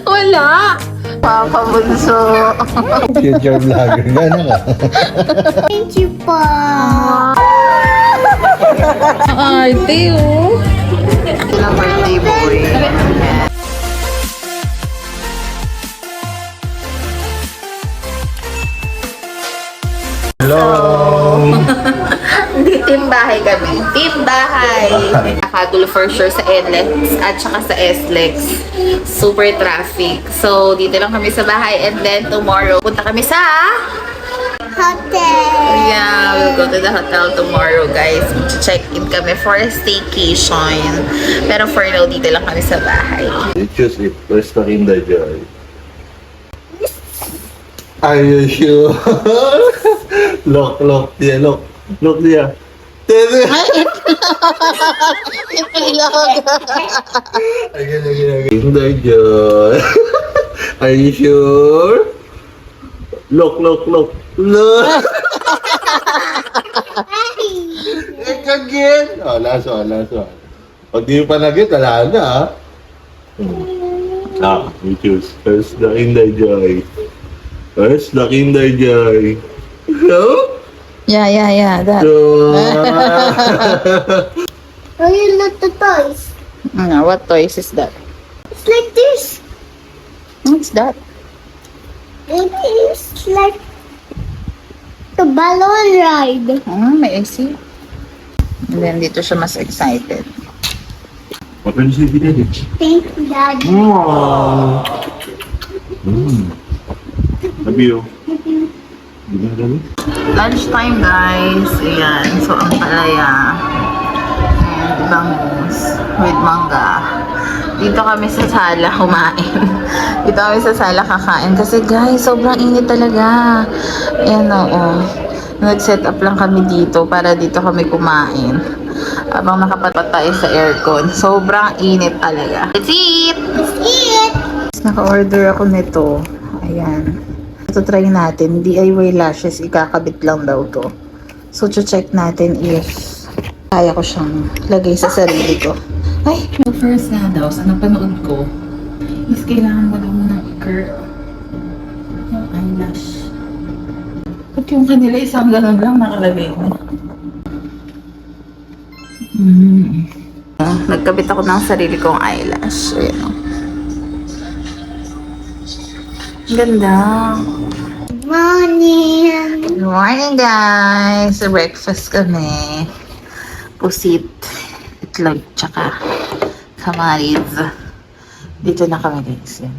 Wala. Papa Bunso. Future vlogger ka na ka. Thank you po. Arte, oh. Ilang birthday boy. Hello! Hindi, team bahay kami. Team bahay. Nakagulo for sure sa NLEX at saka sa SLEX. Super traffic. So, dito lang kami sa bahay and then tomorrow, punta kami sa... Hotel. Yeah, we'll go to the hotel tomorrow, guys. Check-in kami for a staycation. Pero for now, dito lang kami sa bahay. You choose it. Where's the Kinder Joy? Are you sure? Look, dear, look. Look, dear. Again. Kinder Joy. Are you sure? Look. Look. Again. Oh, last one. Pag di mo pa nag-get, wala na, ah. You choose. Where's the Kinder Joy? Where's the Kinder Joy? No? Yeah. That. Oh, you look the toys. What toys is that? It's like this. What's that? It is like the balloon ride. May AC. And then dito siya mas excited. What did you say, Daddy? Thank you, Daddy. Wow. Love you. Lunchtime, guys. Ayan. So, ang palaya. And bangus with mangga. Dito kami sa sala kumain. Dito kami sa sala kakain. Kasi, guys, sobrang init talaga. Ayan, oo. Nag-set up lang kami dito para dito kami kumain. Habang nakapapat tayo sa aircon. Sobrang init talaga. Let's eat! Let's eat. Naka-order ako nito. Ayan. Ito try natin. DIY lashes. Ikakabit lang daw to. So, check natin if kaya ko siyang lagay sa sarili ko. Ay! The first nga daw, sa napanood ko, is kailangan mo daw munang i-curl yung eyelash. At yung kanila isang ganun lang nakalagay mo. Nagkabit ako ng sarili kong eyelash. Ayan o. Ganda. Morning. Good morning, guys. Breakfast kami. Pusit, itlog, tsaka kamaris. Dito na kami, guys. Yan.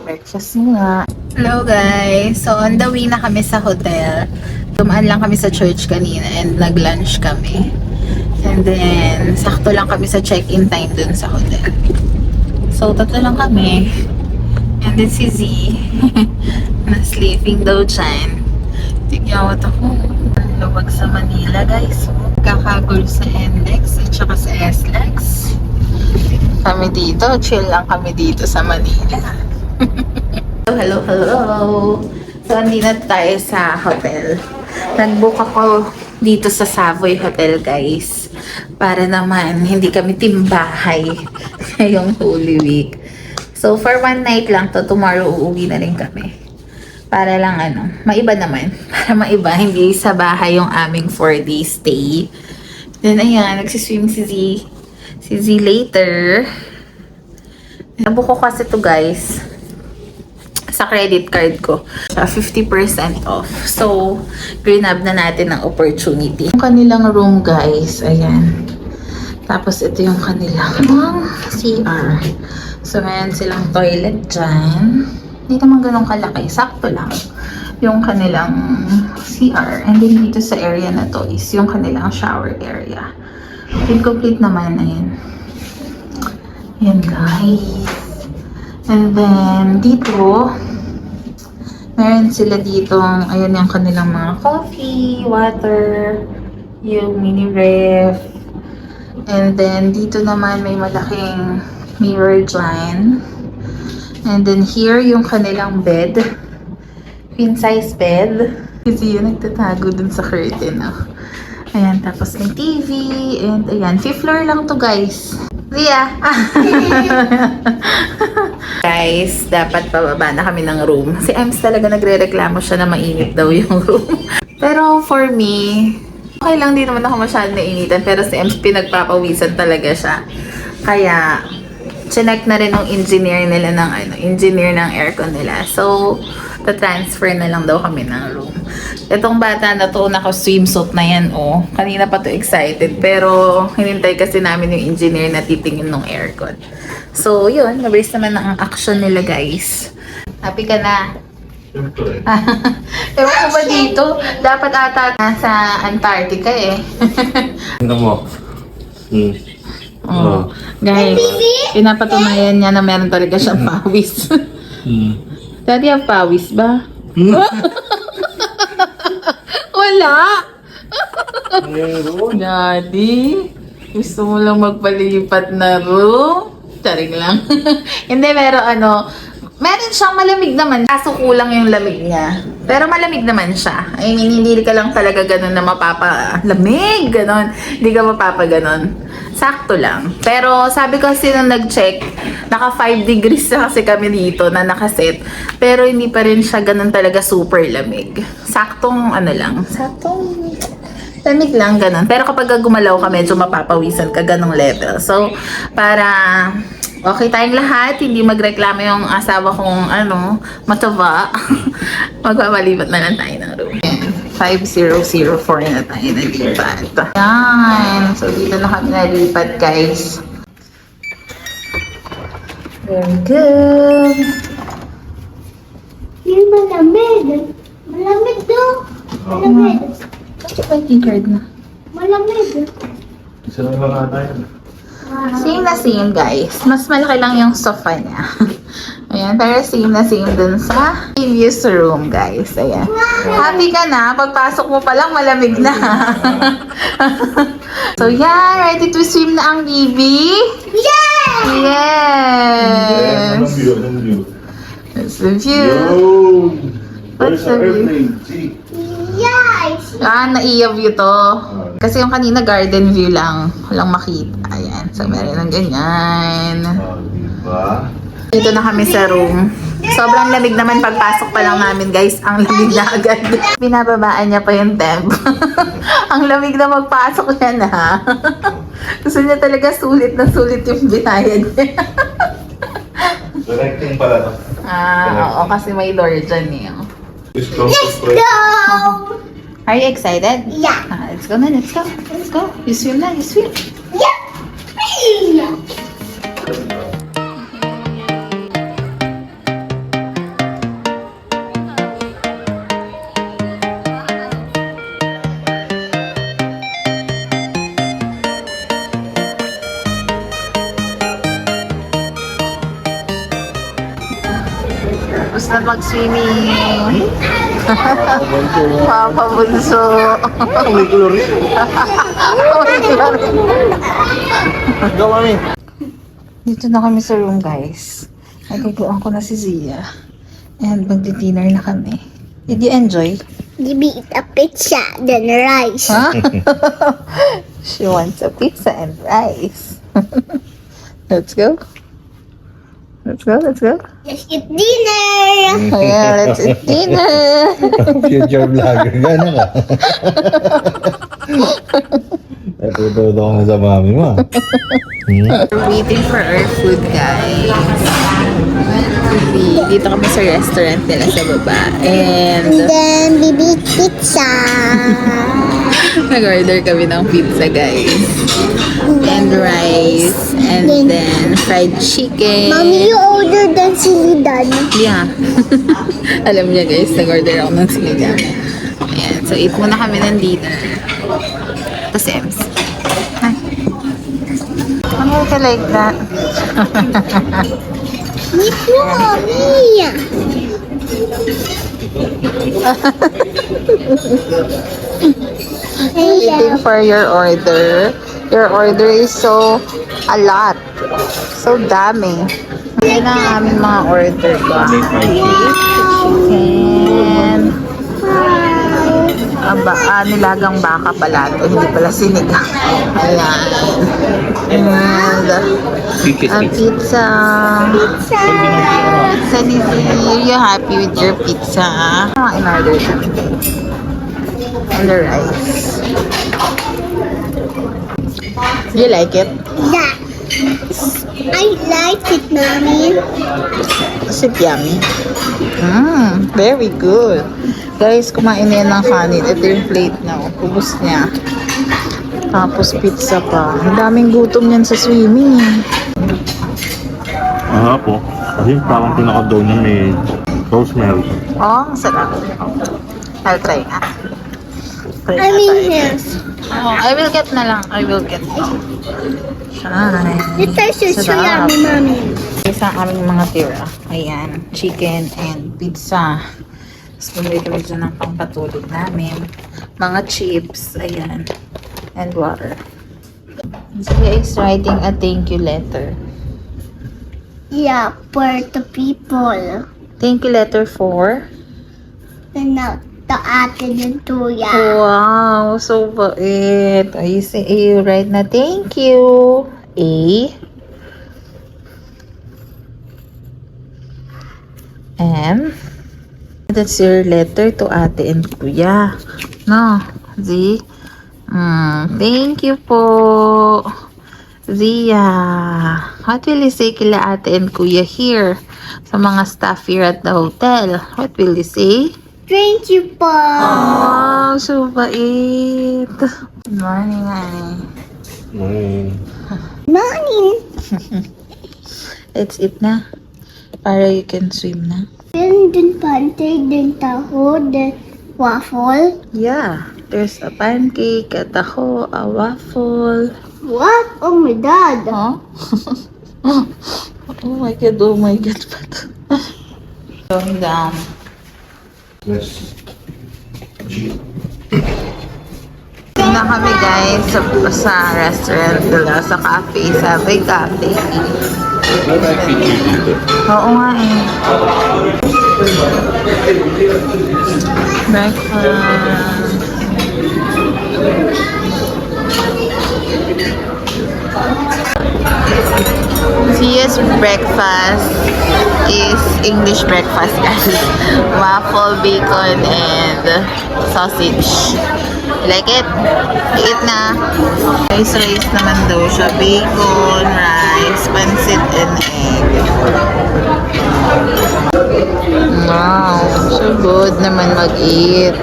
Breakfast muna. Hello, guys. So, on the way na kami sa hotel. Dumaan lang kami sa church kanina and nag-lunch kami. And then, sakto lang kami sa check-in time dun sa hotel. So, tatlo lang kami. And then si Z, na-sleeping daw dyan. Tigyawat ako. Luwag sa Manila, guys. Kakagol sa NLEX at saka sa SLEX. Kami dito. Chill lang kami dito sa Manila. Hello. So, andito na tayo sa hotel. Nag-book ako dito sa Savoy Hotel, guys. Para naman hindi kami timbahay ngayong Holy Week. So, for one night lang to, tomorrow uuwi na rin kami. Para lang maiba naman. Para maiba, hindi sa bahay yung aming 4-day stay. Then, ayan, nagsiswim si Z. Si Z later. Nabook ko kasi to, guys, sa credit card ko. 50% off. So, grab na natin ang opportunity. Yung kanilang room, guys, ayan. Tapos, ito yung kanilang CR. So, meron silang toilet dyan. Hindi naman ganun kalaki. Sakto lang. Yung kanilang CR. And then, dito sa area na to is yung kanilang shower area. Incomplete naman. Ayan. Ayan, guys. And then, dito, meron sila ditong, ayan yung kanilang mga coffee, water, yung mini ref. And then, dito naman may malaking mirror dyan. And then here, yung kanilang bed. Queen size bed. Kasi yun, nagtatago dun sa curtain. Oh. Ayan, tapos may TV. And ayan, 5th floor lang to, guys. Zia! Guys, dapat pababa na kami ng room. Si Ems talaga nagre-reklamo siya na mainit daw yung room. Pero for me, okay lang, din naman ako masyadong nainitan. Pero si Ems pinagpapawisan talaga siya. Kaya, chinek na rin ng engineer nila engineer ng aircon nila. So, ta-transfer na lang daw kami ng room. Itong bata na to, naka-swimsuit na yan, oh. Kanina pa to excited. Pero, hinintay kasi namin yung engineer na titingin ng aircon. So, yun. Nabase naman ang action nila, guys. Happy ka na? Siyempre. Ewan ko ba dito? Dapat ata nasa Antarctica, eh. Tingnan mo. Oh. Guys, pinapatunayan niya na meron talaga siyang pawis. Daddy, have pawis ba? Wala! Daddy, gusto mo lang magpalipat na room? Taring lang. Hindi, pero meron siyang malamig naman. Kaso kulang yung lamig niya. Pero malamig naman siya. I mean, hindi ka lang talaga ganun na mapapalamig. Ganon. Hindi ka mapapaganon. Sakto lang. Pero sabi ko kasi nung nag-check, naka 5 degrees na kasi kami dito na nakaset. Pero hindi pa rin siya ganun talaga super lamig. Saktong saktong lamig lang ganun. Pero kapag gumalaw ka, medyo mapapawisan ka ganung level. So, para okay tayong lahat, hindi magreklamo yung asawa kong mataba. Magpapalipat na lang tayo ng room. 5004 na tayo nalipat. Yan. So, dito na kami nalipat, guys. Very good. Yung malamig. Malamig daw. Malamig. Bakit ba yung card na? Malamig. Isa lang ba tayo? Same na same, guys. Mas malaki lang yung sofa niya. Ayan, pero same na same dun sa previous room, guys. Ayan. Happy ka na? Pagpasok mo pa lang, malamig na. So, yan. Ready to swim na ang baby? Yeah! Yes! Anong view? That's the view. Yo! What's Where's the the view? airplane? See? Yes! Naiya view to. Kasi yung kanina garden view lang. Walang makita. Ayan. So, meron ng ganyan. Diba? Dito na kami sa room. Sobrang lamig naman pagpasok pa lang namin, guys. Ang lamig na agad. Binababaan niya pa yung temp. Ang lamig na magpasok niya na. Gusto niya talaga sulit na sulit yung binayad niya. Connecting pala to. Oo, kasi may door dyan eh. Let's go. No! Are you excited? Yeah. Let's go na, let's go. Let's go. You swim na, you swim. Yeah! Tapos na mag-swimming. Papa Bunso. May chlorine. Go, mami. Dito na kami sa room, guys. Nagkukuhan ko na si Zia. And magdi-dinner na kami. Did you enjoy? Give me a pizza, then rice. Huh? She wants a pizza and rice. Let's go. Let's go, let's go. Let's eat dinner! Yeah, let's eat dinner. Future vlogger ka na ka. Natututo ka na sa mami mo. We're waiting for our food, guys. Dito kami sa restaurant nila sa baba. And Then, baby pizza. nag-order kami ng pizza, guys. And rice. And then fried chicken. Mommy, you ordered the silidan. Yeah. Alam niya, guys, nag-order ako ng sinigang. Ayan. So, eat muna kami ng dinner. Ito si Ems. Hi. Why ka like that? Me too, mommy. Waiting for your order. Your order is so a lot. So dami. Yan ang aming mga order ko. Chicken. Nilagang baka pala ito. Hindi pala sinigang. Ayan. And a pizza. Pizza. Sunny, are you happy with your pizza? In order namin. And the rice. You like it? Yeah. I like it, Mommy. Is it yummy? Very good. Guys, kumain na yan ng kanin. Ito yung plate na. Pubos niya. Tapos pizza pa. Ang daming gutom yan sa swimming. Po. Kasi parang pinaka-dough niya may rosemary. Oh, ang sarap. I'll try nga. Try I na mean tayo. yes. Oh, I will get na lang. I will get. Shy. It tastes so Sarap. yummy, Mommy. Isa aming mga tira. Ayan. Chicken and pizza. Tapos bumili kami dyan ng pangpatulog namin. Mga chips. Ayan. And water. Zia is writing a thank you letter. Yeah, for the people. Thank you letter for? And now, the ate din to, yeah. Wow, so bait. You write na thank you. A. M. That's your letter to ate and kuya. No. Z. Thank you po. Zia. What will you say kila ate and kuya here? Sa mga staff here at the hotel. What will you say? Thank you, po. Wow, so bait. Good morning, honey. Morning. Let's eat na. Para you can swim na. Then, dun pancake, dun taho, then waffle. Yeah. There's a pancake, a taho, a waffle. What? Oh my God. Huh? Oh my God, oh my God. Going down. Yes. Na kami guys sa restaurant nila, sa cafe, Subway Cafe. Oo nga eh. Breakfast. Sia's breakfast is English breakfast guys. Waffle, bacon, and sausage. Like it? Eat na. Rice naman daw siya. Bacon, rice, pancit, and egg. Wow. So good naman mag-eat.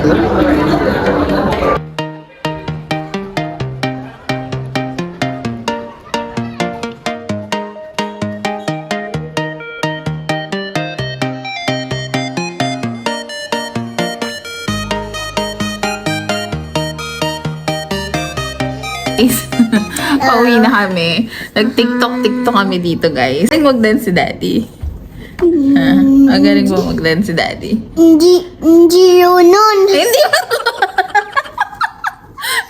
Pauwi na kami. Nag-tiktok kami dito, guys. Magaling mag-dance si Daddy. Magaling mo mag-dance si Daddy. Hindi yun nun. Hindi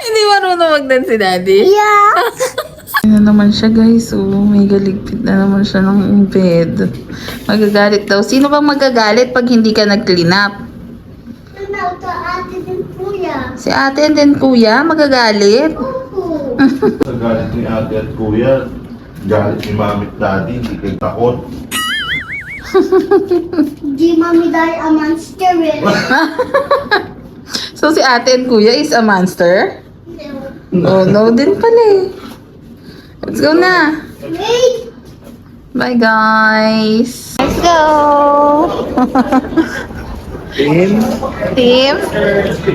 Hindi marunong mag-dance si Daddy. Yeah. Ano naman siya, guys. Oh, may galigpit na naman siya ng bed. Magagalit daw. Sino bang magagalit pag hindi ka nag-clean up? Now, the ate din kuya. Si ate and then kuya magagalit? Sa galit ni ate at kuya, galit ni mami at daddy, hindi kayo takot. Di mami dahil a monster eh. So si ate and kuya is a monster? Oh, no din pala eh. Let's go na. Wait. Bye guys. Let's go. Team?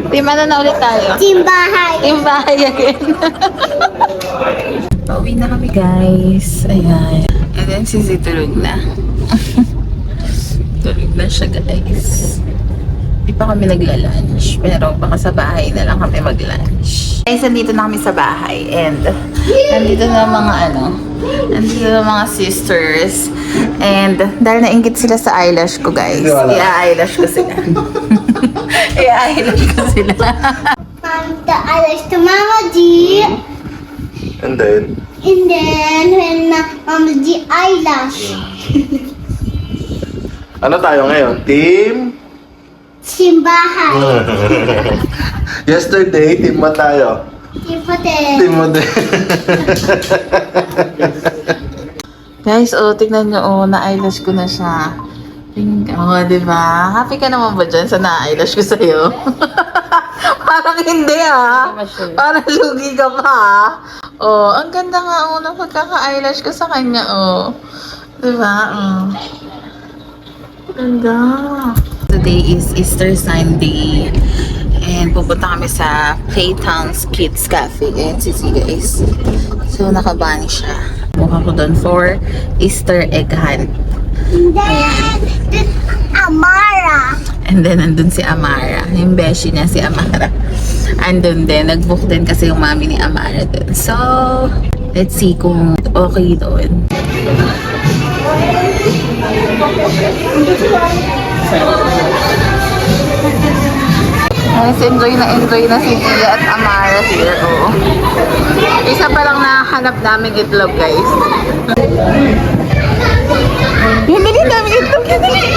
Team ano na ulit tayo? Team bahay. Team bahay again. Pauwi na kami guys. Ayan. And then si tulog na. Tulog na siya guys. Di pa kami nagla-lunch. Pero baka sa bahay na lang kami mag-lunch. Guys, nandito na kami sa bahay. And nandito na mga nandito na mga sisters. And dahil nainggit sila sa eyelash ko guys. I-eyelash ko sila. I-eyelash ko sila. The eyelash to Mama G. And then? And then, when Mama G eyelash. Ano tayo ngayon? Team? Team bahay. Yesterday, team ba tayo? Team hotel. Team mo din. Guys, tignan nyo, na-eyelash ko na siya. Diba? Happy ka naman ba dyan sa na-eyelash ko sa'yo? Parang hindi Parang lugi ka pa ang ganda nga ng pagkaka-eyelash ko sa kanya Diba? Ganda. Today is Easter Sunday. And pupunta kami sa Playtowns Kids Cafe. And sisi guys. So nakabani siya. Mukha ko doon for Easter egg hunt. Then, Amara. And then, nandun si Amara. Yung beshi niya, si Amara. Andun din. Nag-book din kasi yung mami ni Amara dun. So, let's see kung okay doon. Guys, enjoy na si Tia at Amara here. Isa pa lang nahanap namin itlog, guys. Yan, dali, dami itlog. Yan, dali.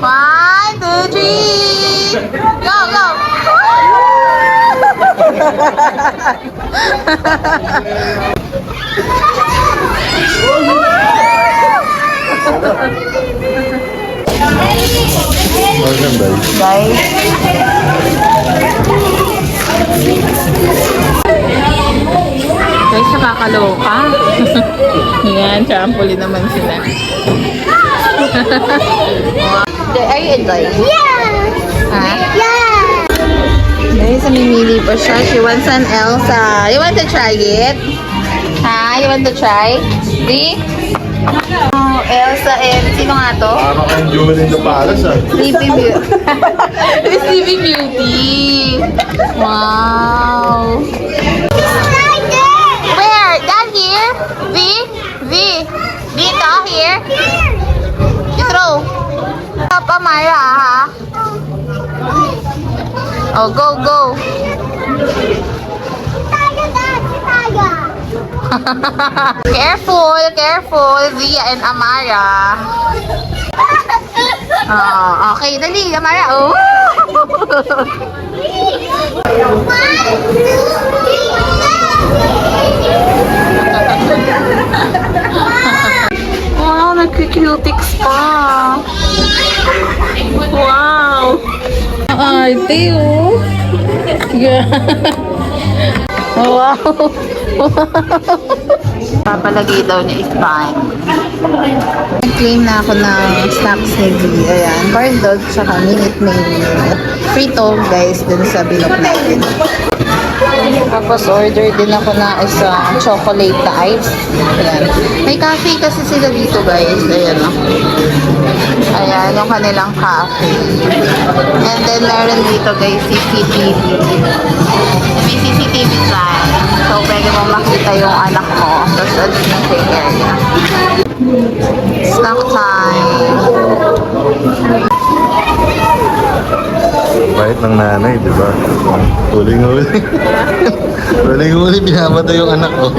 One, two, three. Go, go. Maganda. Guys. Guys, nakakaloka. Yan, trampoline naman sila. Are you enjoying? Yeah. Ha? Yeah. Guys, namimili pa siya. She wants an Elsa. You want to try it? Ha? You want to try? See? Oh, Elsa and sino nga to? Parang ang jewel in the palace Sleepy Beauty. Sleepy Beauty. Wow. Right there. Where? Down here? V? V? Dito? Here? You throw. Stop, Amara, ha? Oh, go, go. Careful, careful, Zia and Amara. Oh, okay, dali, Amara. Oh. Wow, nagki-cutics pa. Wow. Arte, oh. Yeah. Wow. Papalagay daw niya is fine. Nag-claim na ako ng snacks ni V. Ayan, corn dog, tsaka minute maid. Free to, guys, dun sa bilog natin. Tapos order din ako na isang chocolate na ice. Ayan. May cafe kasi sila dito, guys. Ayan o. Ayan, yung kanilang cafe. And then meron dito, guys, CCTV. May CCTV dyan. So, pwede mo makita yung anak mo. Tapos, andun yung play area. Snack time. Bait ng nanay, di ba? Huling-huli. Huling-huli, binamatay yung anak ko.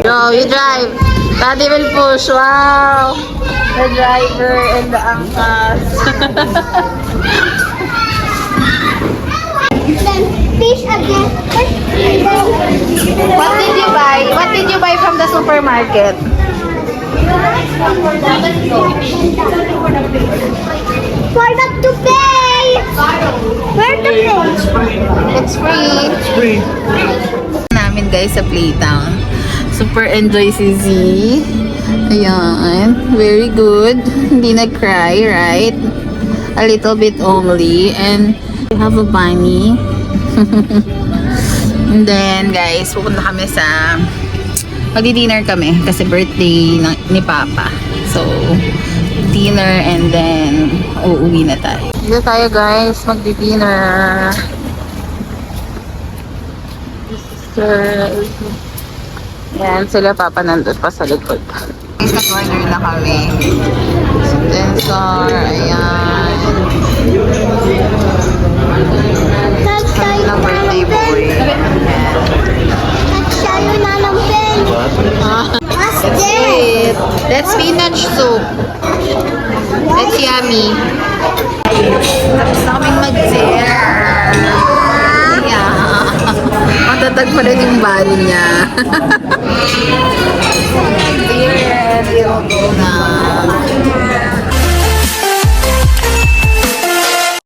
Yo, you drive. Daddy will push. Wow. The driver and the angkas. Then fish again. What did you buy? What did you buy from the supermarket? For them to pay. Where to pay? It's free. Namin guys sa Playtown. Super enjoy si Z. Ayan. Very good. Hindi nag-cry, right? A little bit only. And we have a bunny. And then guys, pupunta kami sa magdi-dinner kami kasi birthday ni Papa. So, dinner and then uuwi na tayo. Dito tayo guys, magdi-dinner. Yan, sila Papa nandun pa sa likod. Guys, nag-order na kami. Sensor, ayan. Kanilang birthday boy. Ayan. Nagsayo na ng pen. It's What's this? sweet. That's spinach soup. That's yummy. Tapos na kaming mag-share. Yeah. Matatag pa rin yung bali niya. Beer, na.